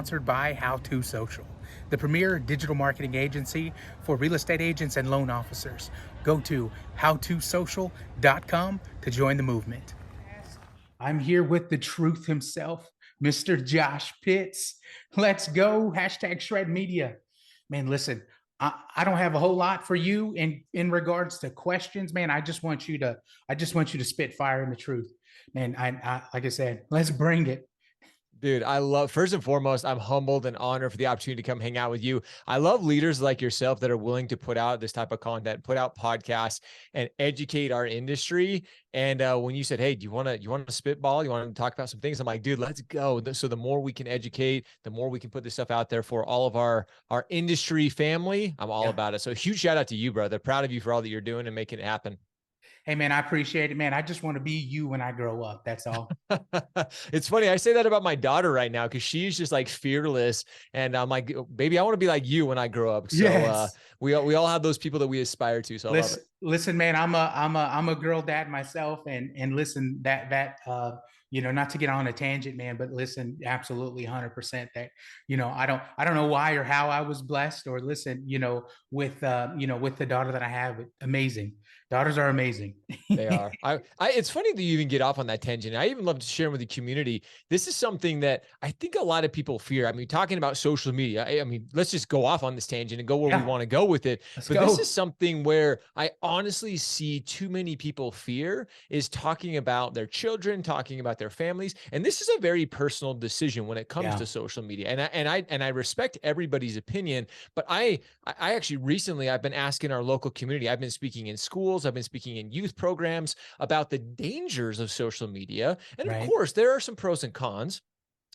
sponsored by How2Social, the premier digital marketing agency for real estate agents and loan officers. Go to how2social.com to join the movement. I'm here with the truth himself, Mr. Josh Pitts. Let's go. Hashtag shred media. Man, listen, I don't have a whole lot for you in regards to questions, man. I just want you to spit fire in the truth. Man, I like I said, let's bring it. Dude, I love, first and foremost, I'm humbled and honored for the opportunity to come hang out with you. I love leaders like yourself that are willing to put out this type of content, put out podcasts and educate our industry. And when you said, hey, do you want to spitball? You want to talk about some things? I'm like, dude, let's go. So the more we can educate, the more we can put this stuff out there for all of our industry family. I'm all Yeah. about it. So huge shout out to you, brother. Proud of you for all that you're doing and making it happen. Hey, man, I appreciate it, man. I just want to be you when I grow up. That's all. It's funny. I say that about my daughter right now because she's just like fearless, and I'm like, baby, I want to be like you when I grow up. So Yes. we all have those people that we aspire to. So I love it. Listen, man. I'm a girl dad myself, and listen not to get on a tangent, man, but listen, absolutely 100% that I don't know why or how I was blessed, or listen, with the daughter that I have. Amazing. Daughters are amazing. They are. It's funny that you even get off on that tangent. I even love to share with the community. This is something that I think a lot of people fear. I mean, talking about social media, I mean, let's just go off on this tangent and go where we Yeah, want to go with it. let's But this go. is something where I honestly see too many people fear is talking about their children, talking about their families. And this is a very personal decision when it comes Yeah. to social media. And I respect everybody's opinion, but I actually recently I've been asking our local community. I've been speaking in schools, I've been speaking in youth programs about the dangers of social media. And of Right. course, there are some pros and cons.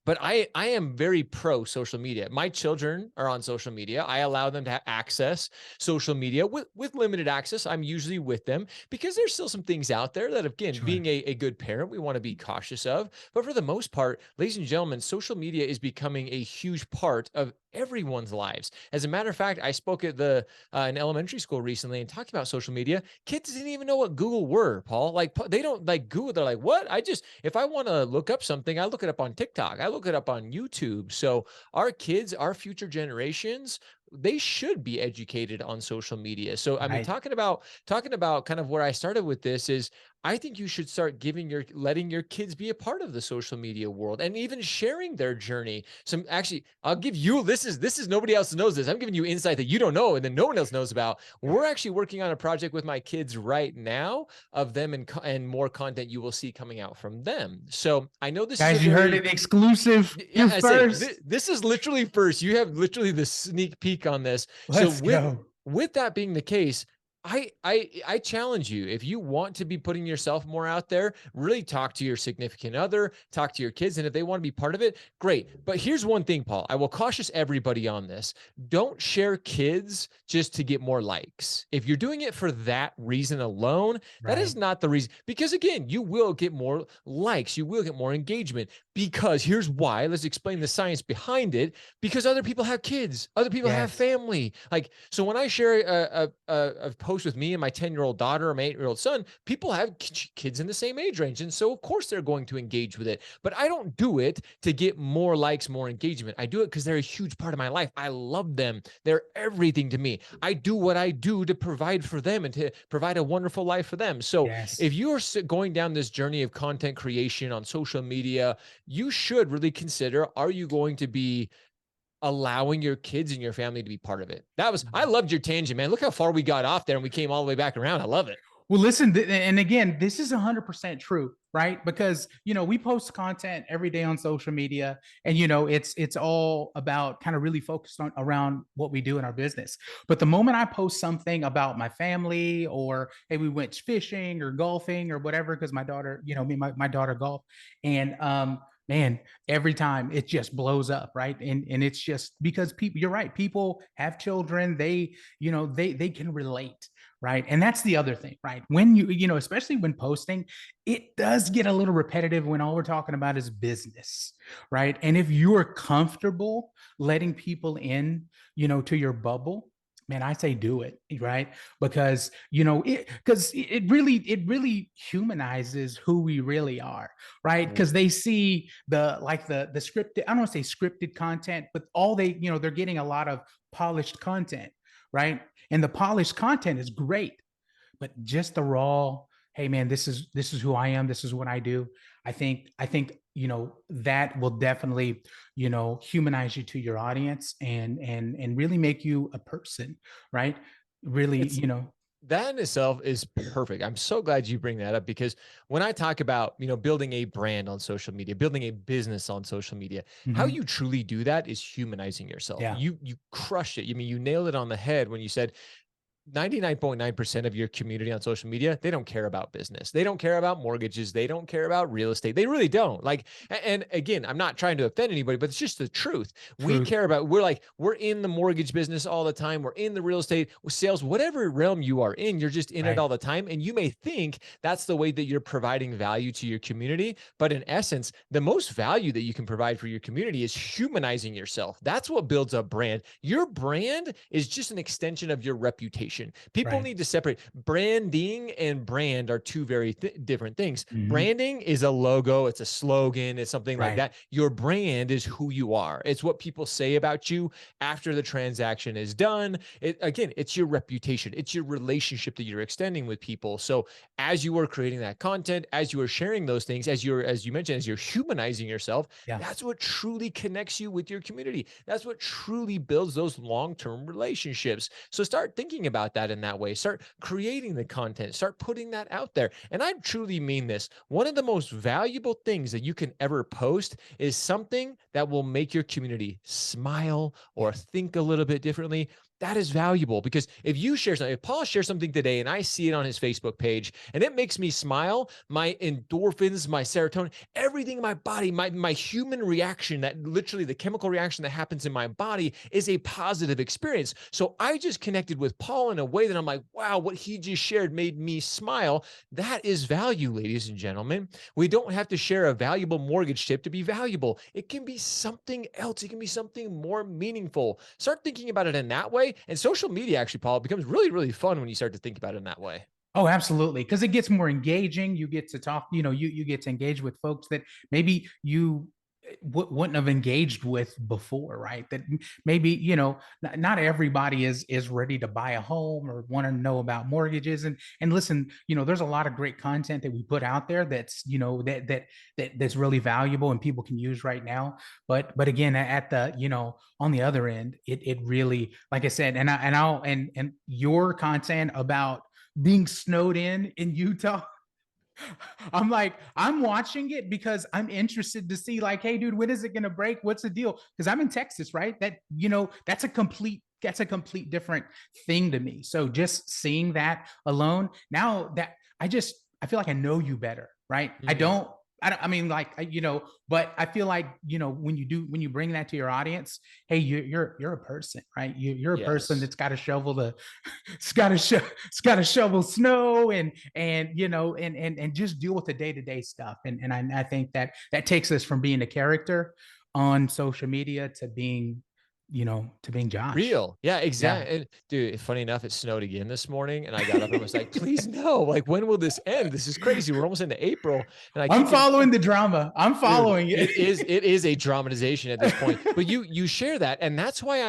But I am very pro social media. My children are on social media. I allow them to access social media with limited access. I'm usually with them because there's still some things out there that, again, Sure. being a good parent, we want to be cautious of. But for the most part, ladies and gentlemen, social media is becoming a huge part of everyone's lives. As a matter of fact, I spoke at the an elementary school recently and talked about social media. Kids didn't even know what Google were, Paul. Like they don't like Google. They're like, what? If I want to look up something, I look it up on TikTok. I look it up on YouTube. So our kids, our future generations, they should be educated on social media. So I mean, Right. talking about kind of where I started with this is I think you should start letting your kids be a part of the social media world and even sharing their journey. Some actually, I'll give you this is nobody else knows this. I'm giving you insight that you don't know and then no one else knows about. We're actually working on a project with my kids right now of them and more content you will see coming out from them. So I know this is a Guys, you heard very it exclusive. yeah, You're I say first. this is literally first. You have literally the sneak peek on this. So Let's go. with that being the case, I challenge you, if you want to be putting yourself more out there, really talk to your significant other, talk to your kids, and if they want to be part of it, great. But here's one thing, Paul. I will cautious everybody on this. Don't share kids just to get more likes. If you're doing it for that reason alone, that Right. is not the reason. Because again, you will get more likes, you will get more engagement. Because here's why. Let's explain the science behind it. Because other people have kids, other people have Yes. family. Like, so when I share a post with me and my 10-year-old daughter or my 8-year-old son, people have kids in the same age range. And so, of course, they're going to engage with it. But I don't do it to get more likes, more engagement. I do it because they're a huge part of my life. I love them. They're everything to me. I do what I do to provide for them and to provide a wonderful life for them. So Yes. if you're going down this journey of content creation on social media, you should really consider, are you going to be allowing your kids and your family to be part of it? I loved your tangent, man. Look how far we got off there and we came all the way back around. I love it. Well, listen, and again, this is 100% true, right? Because we post content every day on social media, and it's all about kind of really focused on around what we do in our business. But the moment I post something about my family, or hey, we went fishing or golfing or whatever, because my daughter, my daughter golf, and man, every time it just blows up, right? And it's just because people, you're right, people have children, they can relate, right? And that's the other thing, right? When especially when posting, it does get a little repetitive when all we're talking about is business, right? And if you're comfortable letting people in, to your bubble, Man, I say do it, right? Because it really humanizes who we really are, right? W- Because they see the scripted, I don't want to say scripted content, but all they're getting a lot of polished content, right? And the polished content is great, but just the raw, hey man, this is who I am, this is what I do. I think that will definitely humanize you to your audience and really make you a person, right? Really, It's that in itself is perfect. I'm so glad you bring that up because when I talk about, building a brand on social media, building a business on social media, how mhm, you truly do that is humanizing yourself. yeah, You crushed it. I mean, you nailed it on the head when you said 99.9% of your community on social media, they don't care about business. They don't care about mortgages. They don't care about real estate. They really don't. Like, and again, I'm not trying to offend anybody, but it's just the truth. We truth, care about, we're in the mortgage business all the time. We're in the real estate sales, whatever realm you are in, you're just in it right, all the time. And you may think that's the way that you're providing value to your community. But in essence, the most value that you can provide for your community is humanizing yourself. That's what builds a brand. Your brand is just an extension of your reputation. People right, need to separate branding and brand are two very different things. mhm, Branding is a logo, it's a slogan, it's something like right, that. Your brand is who you are. It's what people say about you after the transaction is done. Again, it's your reputation, it's your relationship that you're extending with people. So as you are creating that content, as you are sharing those things, as you mentioned, as you're humanizing yourself, yeah, that's what truly connects you with your community. That's what truly builds those long-term relationships. So start thinking about that in that way. Start creating the content, start putting that out there. And I truly mean this. One of the most valuable things that you can ever post is something that will make your community smile or yes, think a little bit differently. That is valuable because if you share something, if Paul shares something today and I see it on his Facebook page and it makes me smile, my endorphins, my serotonin, everything in my body, my human reaction, that literally the chemical reaction that happens in my body is a positive experience. So I just connected with Paul in a way that I'm like, wow, what he just shared made me smile. That is value, ladies and gentlemen. We don't have to share a valuable mortgage tip to be valuable. It can be something else. It can be something more meaningful. Start thinking about it in that way. And social media, actually, Paul, becomes really, really fun when you start to think about it in that way. oh, absolutely. Because it gets more engaging. You get to talk, you get to engage with folks that maybe you wouldn't have engaged with before, right? That maybe, not everybody is ready to buy a home or want to know about mortgages. And listen, there's a lot of great content that we put out there that's, that's really valuable and people can use right now. But again, at the, on the other end, it really, like I said, and your content about being snowed in Utah. I'm watching it because I'm interested to see, like, hey, dude, when is it gonna break? What's the deal? Because I'm in Texas, right? That's a complete different thing to me. So just seeing that alone, now that I feel like I know you better, right? Mm, I mean, like, but I feel like, when you bring that to your audience, hey, you're a person, right? You're a person yes. that's got to shovel the it's got to shovel snow and just deal with the day-to-day stuff. And I think that takes us from being a character on social media to being Josh. Real. Yeah, Yeah. exactly. Dude, funny enough, it snowed again this morning and I got up and I was like, please no. Like, when will this end? This is crazy. We're almost into April. And I I'm keep getting following the drama. I'm dude, following it. it is a dramatization at this point. But you share that. And that's why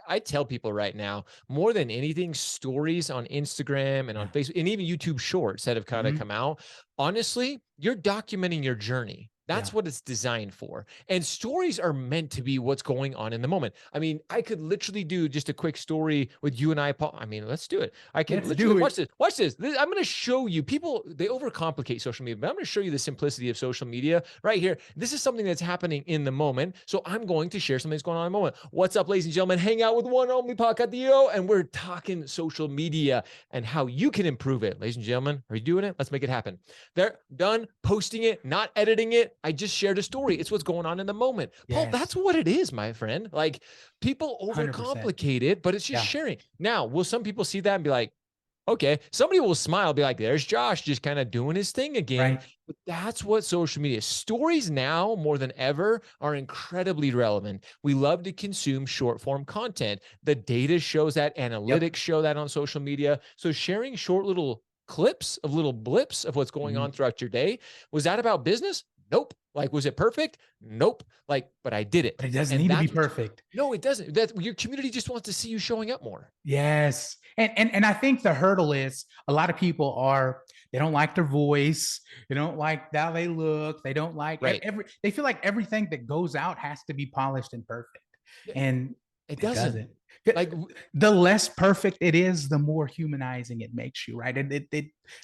I tell people right now, more than anything, stories on Instagram and on Yeah. Facebook and even YouTube shorts that have kind of Mhm. come out. Honestly, you're documenting your journey. Yeah. That's what it's designed for. And stories are meant to be what's going on in the moment. I mean, I could literally do just a quick story with you and I, Paul. I mean, let's do it. I can Let's literally do it. watch this. Watch this. I'm going to show you. People, they overcomplicate social media, but I'm going to show you the simplicity of social media right here. This is something that's happening in the moment. So I'm going to share something that's going on in the moment. What's up, ladies and gentlemen? Hang out with one only Pacadillo, and we're talking social media and how you can improve it. Ladies and gentlemen, are you doing it? Let's make it happen. They're done posting it, not editing it. I just shared a story. It's what's going on in the moment. Paul, Yes. that's what it is, my friend. Like, people 100%. overcomplicate it, but it's just Yeah. sharing. Now, will some people see that and be like, Okay. Somebody will smile, be like, there's Josh just kind of doing his thing again. Right. But that's what social media is. Stories now more than ever are incredibly relevant. We love to consume short form content. The data shows that, Yep. analytics show that on social media. So sharing short little clips of little blips of what's going on Mhm. throughout your day, was that about business? Nope. Like, was it perfect? Nope. Like, but I did But it. it doesn't And need to be that's what, perfect. no, it doesn't. That your community just wants to see you showing up more. Yes. And I think the hurdle is a lot of people are they don't like their voice, they don't like how they look, they don't like Right. they feel like everything that goes out has to be polished and perfect. Yeah, And it it doesn't. doesn't. Like, The less perfect it is, the more humanizing it makes you, right? And it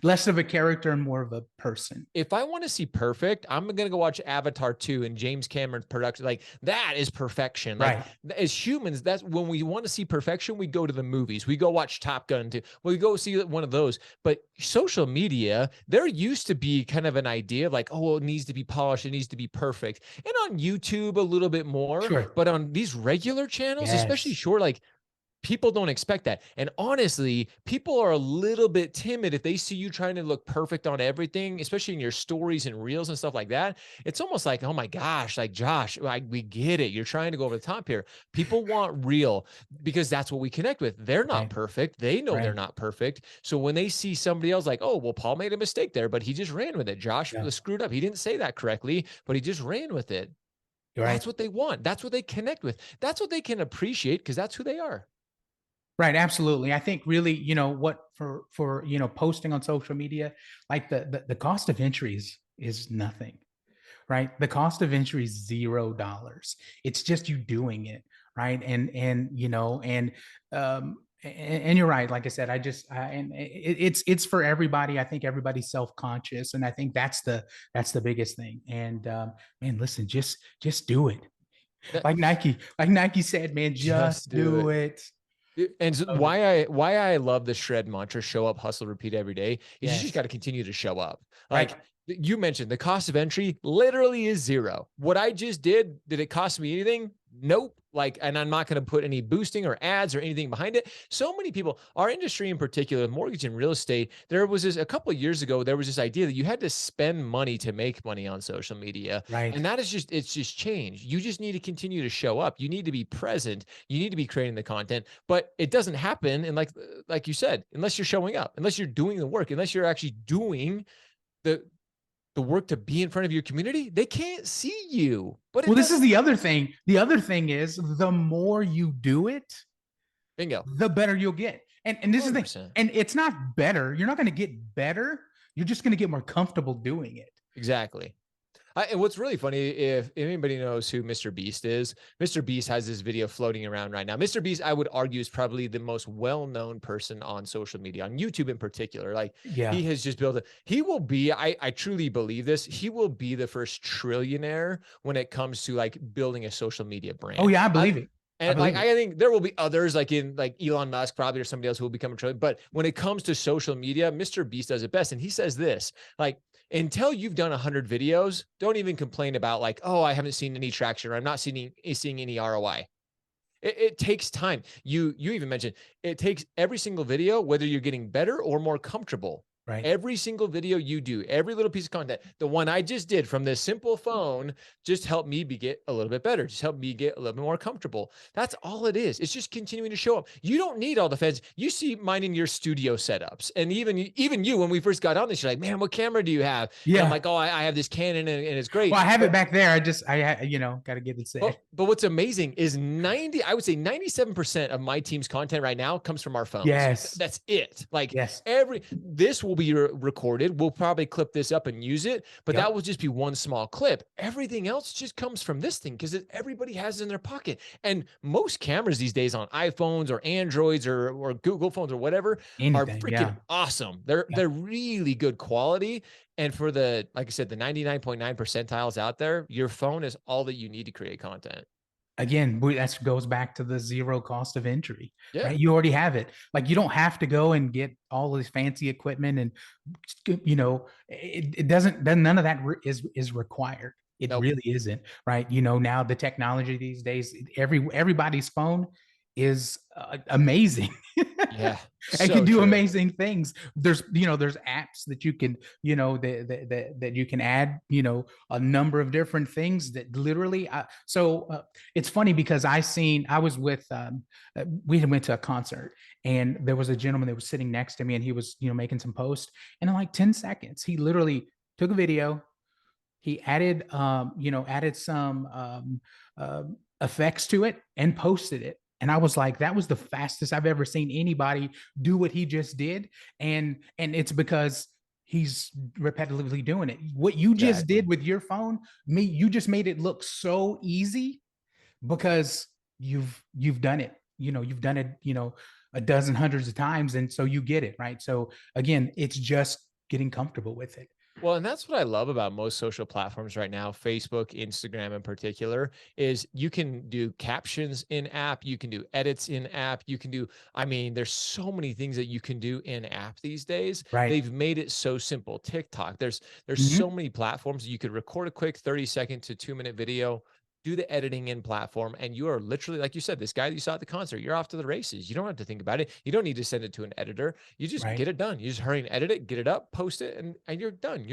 less of a character and more of a person. if I want to see perfect, I'm gonna go watch Avatar 2 and James Cameron's production. Like, that is perfection. Like, Right. as humans, that's when we want to see perfection, we go to the movies. We go watch Top Gun too. We go see one of those. But social media, there used to be kind of an idea of like, oh, it needs to be polished, it needs to be perfect. And on YouTube a little bit more, Sure. but on these regular channels, especially Yes. short, like, people don't expect that. And honestly, people are a little bit timid if they see you trying to look perfect on everything, especially in your stories and reels and stuff like that. It's almost like, oh my gosh, like Josh, like, we get it. You're trying to go over the top here. People want real because that's what we connect with. They're not Right. perfect. They know they're Right. not perfect. So when they see somebody else like, oh, well, Paul made a mistake there, but he just ran with it. Josh Yeah. screwed up. He didn't say that correctly, but he just ran with it. You're That's right. what they want. That's what they connect with. That's what they can appreciate because that's who they are. Right, absolutely. I think really, what for posting on social media, like the cost of entry is nothing, right? The cost of entry is $0. It's just you doing it, right? And you're right. Like I said, and it's for everybody. I think everybody's self conscious, and I think that's the biggest thing. And man, listen, just do it. That, Like Nike said, man, just just do do it. it. And so Love it. why I love the shred mantra, show up, hustle, repeat every day, is you just Yes. got to continue to show up. Right. Like, you mentioned, the cost of entry literally is zero. What I just did it cost me anything? Nope. Like, and I'm not going to put any boosting or ads or anything behind it. So many people, our industry in particular, mortgage and real estate, there was this a couple of years ago, there was this idea that you had to spend money to make money on social media. Right. And that is just, it's just changed. You just need to continue to show up. You need to be present. You need to be creating the content, but it doesn't happen. And like you said, unless you're showing up, unless you're doing the work, unless you're actually doing the the work to be in front of your community, they can't see you. But Well, it this is doesn't. the other thing. The other thing is the more you do it, Bingo. the better you'll get. And this is the 100%. and it's not better. You're not going to get better. You're just going to get more comfortable doing it. Exactly. And what's really funny, if anybody knows who Mr. Beast is, Mr. Beast has this video floating around right now. Mr. Beast, I would argue, is probably the most well-known person on social media, on YouTube in particular. Like, Yeah. he has just built he will be, I truly believe this, he will be the first trillionaire when it comes to like building a social media Oh brand. yeah, I believe it. I And like, believe it. I think there will be others like in like Elon Musk probably, or somebody else who will become a trillion. But when it comes to social media, Mr. Beast does it best. And he says this, like, until you've done 100 videos, don't even complain about like, oh, I haven't seen any traction, or I'm not seeing any ROI. It takes time. You even mentioned it takes every single video, whether you're getting better or more comfortable. Right. Every single video you do, every little piece of content, the one I just did from this simple phone, just helped me get a little bit better, just helped me get a little bit more comfortable. That's all it is. It's just continuing to show up. You don't need all the fans. You see mine in your studio setups. And even you, when we first got on this, you're like, man, what camera do you have? And I'm Yeah. like, oh, I have this Canon, and it's great. Well, I have it But back there. Got to get it set. but what's amazing is I would say 97% of my team's content right now comes from our phones. Yes. That's it. Like, Yes. this will be recorded. We'll probably clip this up and use it, but that Yep. will just be one small clip. Everything else just comes from this thing because everybody has it in their pocket. And most cameras these days on iPhones or Androids or Google phones or whatever are Anything. freaking Yeah. awesome. Yeah. They're really good quality. And for the, like I said, the 99.9 percentiles out there, your phone is all that you need to create content. Again, that goes back to the zero cost of entry, Yeah. right? You already have it. Like you don't have to go and get all this fancy equipment, and it doesn't. Then none of that is required. It Nope. really isn't, right? Now the technology these days, everybody's phone is amazing. Yeah, And can so do true. amazing things. There's apps that you can, that you can add, a number of different things that literally. It's funny because I was with, we went to a concert, and there was a gentleman that was sitting next to me, and he was, making some posts, and in like 10 seconds, he literally took a video, he added, added some, effects to it and posted it. And I was like, that was the fastest I've ever seen anybody do what he just did. And it's because he's repetitively doing it. What you just Exactly. did with your phone, you just made it look so easy because you've done it. You've done it, a dozen, hundreds of times, and so you get it, right? So again, it's just getting comfortable with it. Well, and that's what I love about most social platforms right now, Facebook, Instagram in particular, is you can do captions in app, you can do edits in app, you can do, I mean, there's so many things that you can do in app these days. Right. They've made it so simple. TikTok, there's so Mm-hmm. many platforms you could record a quick 30-second to 2-minute video, do the editing in platform, and you are literally, like you said, this guy that you saw at the concert, you're off to the races. You don't have to think about it. You don't need to send it to an editor. You just Right. get it done. You just hurry and edit it, get it up, post it, and you're done.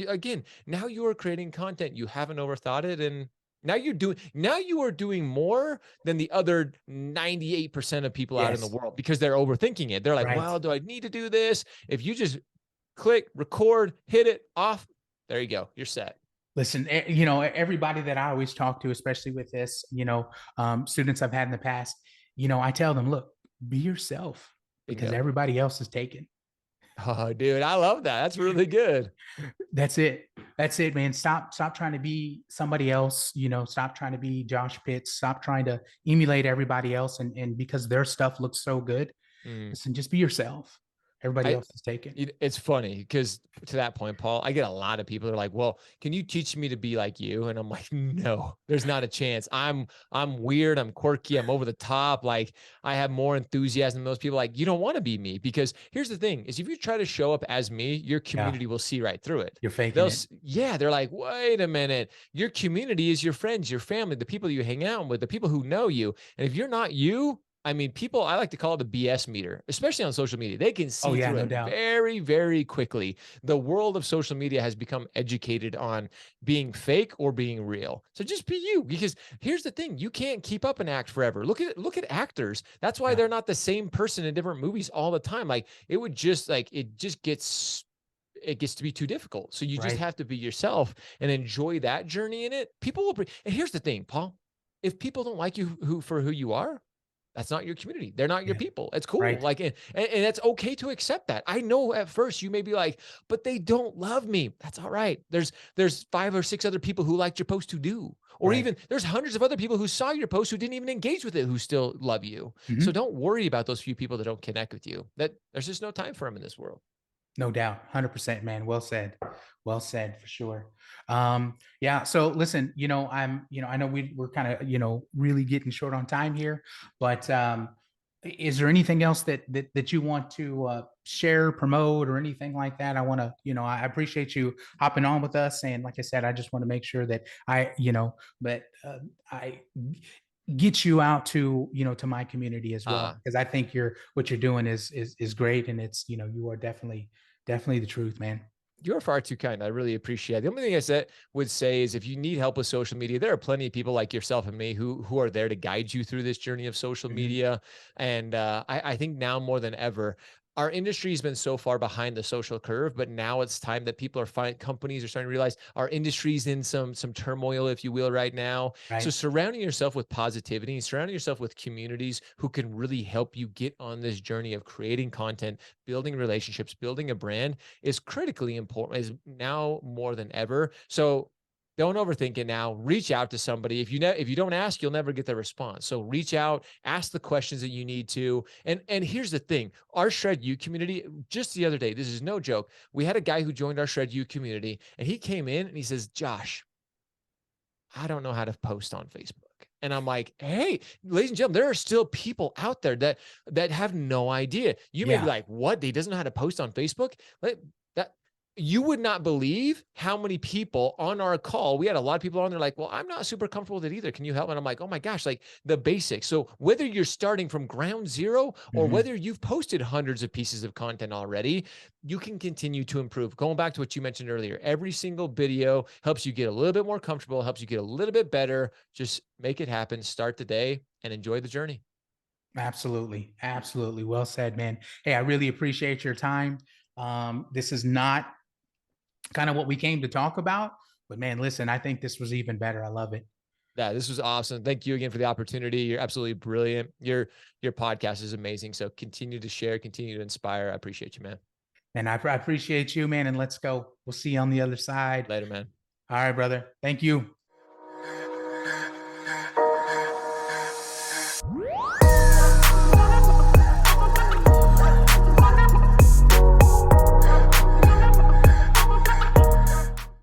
Again, now you are creating content. You haven't overthought it, and now you are doing more than the other 98% of people out in the Yes. world because they're overthinking it. They're like, Right. well, do I need to do this? If you just click, record, hit it off, there you go. You're set. Listen, everybody that I always talk to, especially with this, students I've had in the past, I tell them, look, be yourself because Bingo. everybody else is taken. Oh, dude, I love that. That's really good. That's it. That's it, man. Stop trying to be somebody else. Stop trying to be Josh Pitts. Stop trying to emulate everybody else. And because their stuff looks so good, Mm. listen, just be yourself. Everybody I else is taken. It's funny because to that point, Paul, I get a lot of people that are like, "Well, can you teach me to be like you?" And I'm like, "No, there's not a chance. I'm weird, I'm quirky, I'm over the top. Like I have more enthusiasm than those people. Like you don't want to be me because here's the thing: is if you try to show up as me, your Yeah. community will see right through it. You're faking it. Yeah, they're like, wait a minute, your community is your friends, your family, the people you hang out with, the people who know you, and if you're not you, I mean, people, I like to call it the BS meter, especially on social media. They can Oh, see yeah, through no it doubt. very, very quickly. The world of social media has become educated on being fake or being real. So just be you, because here's the thing: you can't keep up an act forever. Look at actors. That's why Yeah. they're not the same person in different movies all the time. Like it just gets to be too difficult. So you just Right. have to be yourself and enjoy that journey in it. People will bring, and here's the thing, Paul: if people don't like you for who you are, that's not your community. They're not your Yeah. people. It's cool. Right. Like, and that's okay to accept that. I know at first you may be like, but they don't love me. That's all right. There's 5 or 6 other people who liked your post who do. Or Right. even there's hundreds of other people who saw your post who didn't even engage with it who still love you. So Mhm. don't worry about those few people that don't connect with you. That there's just no time for them in this world. No doubt. 100%, man. Well said. Well said for sure. Yeah. So listen, I know we're kind of, really getting short on time here, but is there anything else that you want to share, promote, or anything like that? I want to, I appreciate you hopping on with us. And like I said, I just want to make sure that I get you out to, to my community as well, Uh, because I think what you're doing is great. And it's, you are definitely the truth, man. You're far too kind. I really appreciate it. The only thing would say is if you need help with social media, there are plenty of people like yourself and me who are there to guide you through this journey of social Mhm. media. And I think now more than ever, our industry has been so far behind the social curve, but now it's time that people are finding companies are starting to realize our industry's in some turmoil, if you will, right now. So Right. surrounding yourself with positivity, surrounding yourself with communities who can really help you get on this journey of creating content, building relationships, building a brand is critically important, is now more than ever. So don't overthink it now. Reach out to somebody. If you don't ask, you'll never get the response. So reach out, ask the questions that you need to. And here's the thing: our Shred U community. Just the other day, this is no joke. We had a guy who joined our Shred U community, and he came in and he says, "Josh, I don't know how to post on Facebook." And I'm like, hey, ladies and gentlemen, there are still people out there that have no idea. You may be Yeah. like, what? He doesn't know how to post on Facebook? Like, that You would not believe how many people on our call, we had a lot of people on there like, well, I'm not super comfortable with it either. Can you help? And I'm like, oh my gosh, like the basics. So whether you're starting from ground zero or Mhm. whether you've posted hundreds of pieces of content already, you can continue to improve. Going back to what you mentioned earlier, every single video helps you get a little bit more comfortable, helps you get a little bit better. Just make it happen, start the day and enjoy the journey. Absolutely. Absolutely. Well said, man. Hey, I really appreciate your time. This is not kind of what we came to talk about, but man, listen, I think this was even better. I love it. Yeah, this was awesome. Thank you again for the opportunity. You're absolutely brilliant. Your podcast is amazing. So continue to share, continue to inspire. I appreciate you, man. And I appreciate you, man. And let's go. We'll see you on the other side. Later, man. All right, brother. Thank you.